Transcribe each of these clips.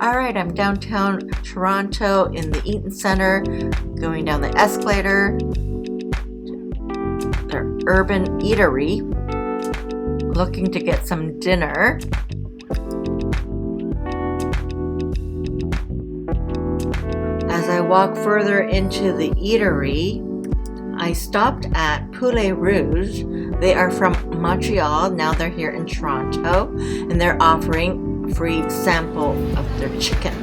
Alright, I'm downtown Toronto in the Eaton Center, going down the escalator to their urban eatery, looking to get some dinner. As I walk further into the eatery, I stopped at Poulet Rouge. They are from Montreal, now they're here in Toronto, and they're offering a free sample of their chicken.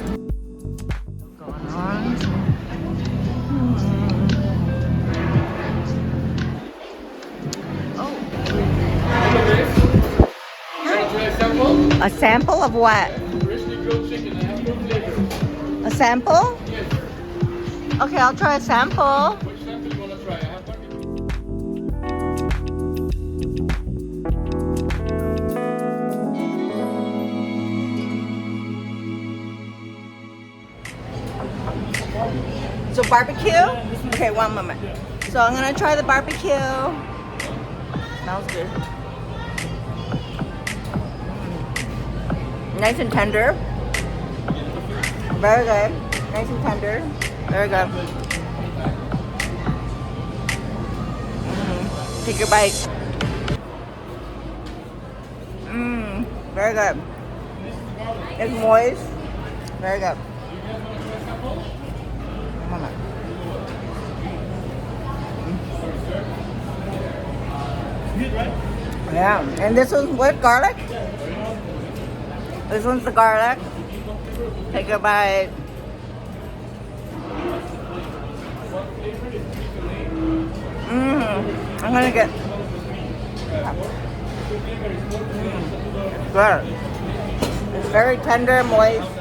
Going on. Oh. A sample of what? A sample? Yes. Okay, I'll try a sample. Which sample do you want to try? I have So barbecue? Okay, one moment. So I'm gonna try the barbecue. Smells good. Nice and tender. Very good. Nice and tender. Very good. Take your bite. Very good. It's moist. Very good. Yeah, and this one's what? Garlic? This one's the garlic. Take a bite. I'm gonna get good. It's very tender, moist.